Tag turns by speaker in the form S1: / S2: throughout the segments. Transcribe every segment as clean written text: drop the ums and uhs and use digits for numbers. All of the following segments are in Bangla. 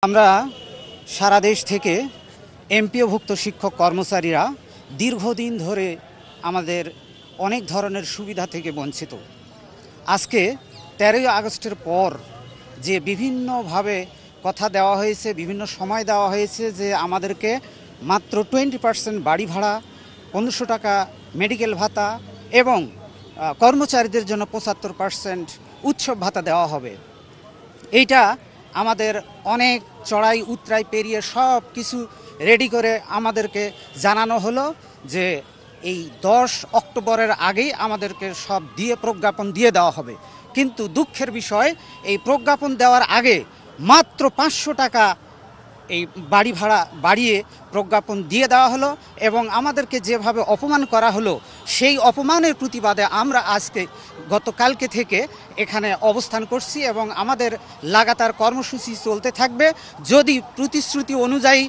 S1: আমরা সারা দেশ থেকে এমপিওভুক্ত শিক্ষক কর্মচারীরা দীর্ঘদিন ধরে আমাদের অনেক ধরনের সুবিধা থেকে বঞ্চিত। আজকে 13ই আগস্টের পর যে বিভিন্নভাবে কথা দেওয়া হয়েছে, বিভিন্ন সময় দেওয়া হয়েছে যে আমাদেরকে মাত্র 20% বাড়ি ভাড়া, 1500 টাকা মেডিকেল ভাতা এবং কর্মচারীদের জন্য 75% উৎসব ভাতা দেওয়া হবে। এইটা আমাদের অনেক চড়াই উতরাই পেরিয়ে সব কিছু রেডি করে আমাদেরকে জানানো হলো যে এই 10 অক্টোবরের আগেই আমাদেরকে সব দিয়ে প্রজ্ঞাপন দিয়ে দেওয়া হবে। কিন্তু দুঃখের বিষয়, এই প্রজ্ঞাপন দেওয়ার আগে মাত্র 500 টাকা এই বাড়ি ভাড়া বাড়িয়ে প্রজ্ঞাপন দিয়ে দেওয়া হলো এবং আমাদেরকে যেভাবে অপমান করা হলো, সেই অপমানের প্রতিবাদে আমরা আজকে গতকালকে থেকে এখানে অবস্থান করছি এবং আমাদের লাগাতার কর্মসূচি চলতে থাকবে। যদি প্রতিশ্রুতি অনুযায়ী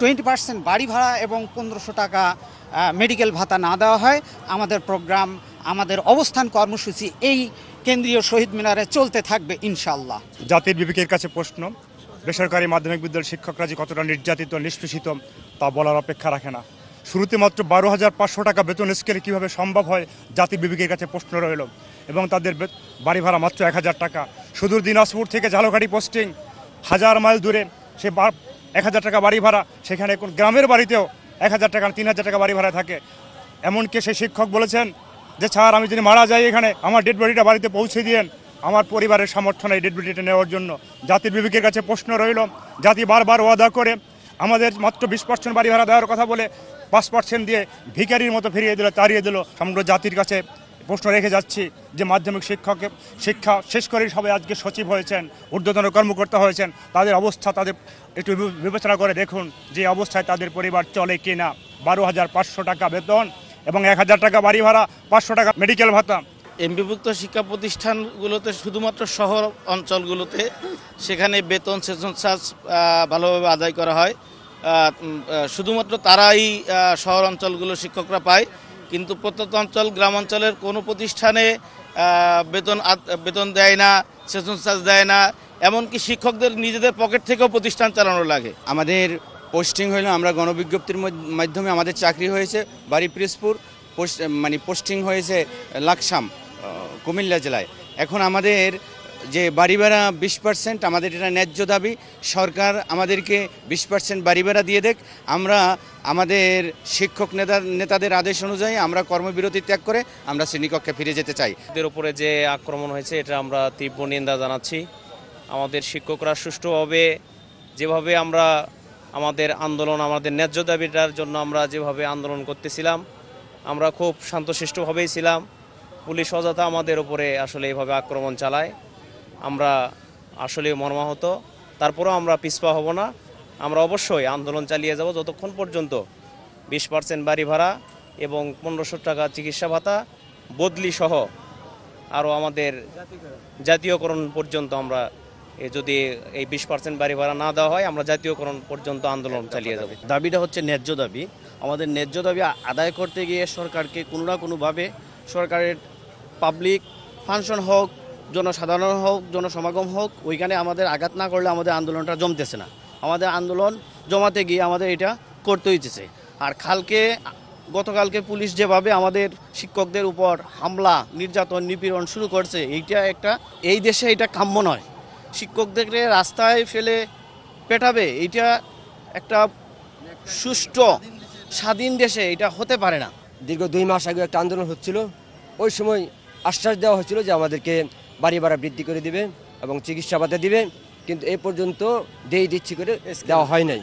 S1: 20% বাড়ি ভাড়া এবং 1500 টাকা মেডিকেল ভাতা না দেওয়া হয়, আমাদের প্রোগ্রাম, আমাদের অবস্থান কর্মসূচি এই কেন্দ্রীয় শহীদ মিনারে চলতে থাকবে ইনশাআল্লাহ।
S2: জাতির বিবেকের কাছে প্রশ্ন, বেসরকারি মাধ্যমিক বিদ্যালয়ের শিক্ষকরা যে কতটা নির্যাতিত নিষ্পেষিত তা বলার অপেক্ষা রাখে না। শুরুতে মাত্র 12,500 টাকা বেতন স্কেলে কীভাবে সম্ভব হয়, জাতির বিবেকের কাছে প্রশ্ন রইল। এবং তাদের বাড়ি ভাড়া মাত্র 1000 টাকা। সুদূর দিনাজপুর থেকে ঝালকাঠি পোস্টিং, 1000 মাইল দূরে, সে 1000 টাকা বাড়ি ভাড়া। সেখানে কোন গ্রামের বাড়িতেও 1000 টাকা 3000 টাকা বাড়ি ভাড়া থাকে। এমনকি সেই শিক্ষক বলেছেন যে স্যার, আমি যদি মারা যাই এখানে, আমার ডেড বডিটা বাড়িতে পৌঁছে দিয়েন, আমার পরিবারের সামর্থ্য নেই ডেড বডিটা নেওয়ার জন্য। জাতির বিবেকের কাছে প্রশ্ন রইল, জাতি বারবার ওয়াদা করে আমাদের মাত্র 20% বাড়ি ভাড়া দেওয়ার কথা বলে 5% দিয়ে ভিখারির মতো ফিরিয়ে দিল, তাড়িয়ে দিল। সমগ্র জাতির কাছে প্রশ্ন রেখে যাচ্ছি যে মাধ্যমিক শিক্ষা শেষ করে সবাই আজকে সচিব হয়েছেন, ঊর্ধ্বতন কর্মকর্তা হয়েছেন, তাদের অবস্থা তাদের একটু বিবেচনা করে দেখুন যে অবস্থায় তাদের পরিবার চলে কিনা। 12,500 টাকা বেতন এবং 1000 টাকা বাড়ি ভাড়া, 500 টাকা মেডিকেল ভাতা।
S3: এমপিভুক্ত শিক্ষা প্রতিষ্ঠানগুলোতে শুধুমাত্র শহর অঞ্চলগুলোতে সেখানে বেতন সেশন চার্জ ভালোভাবে আদায় করা হয়। শুধুমাত্র তারাই শহর অঞ্চলগুলোর শিক্ষকরা পায়, কিন্তু প্রত্যন্ত অঞ্চল গ্রাম অঞ্চলের কোনো প্রতিষ্ঠানে বেতন দেয় না, সেশন চার্জ দেয় না। এমনকি শিক্ষকদের নিজেদের পকেট থেকেও প্রতিষ্ঠান চালানো লাগে।
S4: আমাদের পোস্টিং হইলো, আমরা গণবিজ্ঞপ্তির মাধ্যমে আমাদের চাকরি হয়েছে বাড়ি পিরোজপুর, পোস্টিং হয়েছে লাকসাম কুমিল্লা জেলায়। এখন আমাদের যে বাড়ি ভাড়া 20%, আমাদের এটা ন্যায্য দাবি। সরকার আমাদেরকে 20% বাড়ি ভাড়া দিয়ে দেখ। আমরা আমাদের শিক্ষক নেতাদের আদেশ অনুযায়ী আমরা কর্মবিরতি ত্যাগ করে আমরা শ্রেণীকক্ষে ফিরে যেতে চাই।
S5: এদের উপরে যে আক্রমণ হয়েছে এটা আমরা তীব্র নিন্দা জানাচ্ছি। আমাদের শিক্ষকরা সুষ্ঠুভাবে যেভাবে আমরা আমাদের আন্দোলন, আমাদের ন্যায্য দাবিটার জন্য আমরা যেভাবে আন্দোলন করতেছিলাম, আমরা খুব শান্তশিষ্টভাবেই ছিলাম। পুলিশ অযথা আমাদের উপরে আসলে এইভাবে আক্রমণ চালায়। আমরা আসলে মর্মাহত, তারপরেও আমরা পিছপা হব না। আমরা অবশ্যই আন্দোলন চালিয়ে যাব যতক্ষণ পর্যন্ত 20% বাড়ি ভাড়া এবং 1500 টাকা চিকিৎসা ভাতা বদলি সহ আরও আমাদের জাতীয়করণ পর্যন্ত আমরা যদি এই 20% বাড়ি ভাড়া না দেওয়া হয়, আমরা জাতীয়করণ পর্যন্ত আন্দোলন চালিয়ে যাব।
S6: দাবিটা হচ্ছে ন্যায্য দাবি। আমাদের ন্যায্য দাবি আদায় করতে গিয়ে সরকারকে কোনো না কোনোভাবে সরকারের পাবলিক ফাংশন হোক, জনসাধারণ হোক, জনসমাগম হোক, ওইখানে আমাদের আঘাত না করলে আমাদের আন্দোলনটা জমতেছে না। আমাদের আন্দোলন জমাতে গিয়ে আমাদের এটা করতে হইতেছে। আর গতকালকে পুলিশ যেভাবে আমাদের শিক্ষকদের উপর হামলা, নির্যাতন, নিপীড়ন শুরু করছে, এই দেশে এটা কাম্য নয়। শিক্ষকদেরকে রাস্তায় ফেলে পেটাবে, এটা একটা সুষ্ঠু স্বাধীন দেশে এটা হতে পারে না।
S7: দীর্ঘ 2 মাস আগে একটা আন্দোলন হচ্ছিল, ওই সময় আশ্বাস দেওয়া হয়েছিল যে আমাদেরকে বাড়ি ভাড়া বৃদ্ধি করে দিবে এবং চিকিৎসা ভাতা দিবে, কিন্তু এ পর্যন্ত দিচ্ছি করে দেওয়া হয় নাই।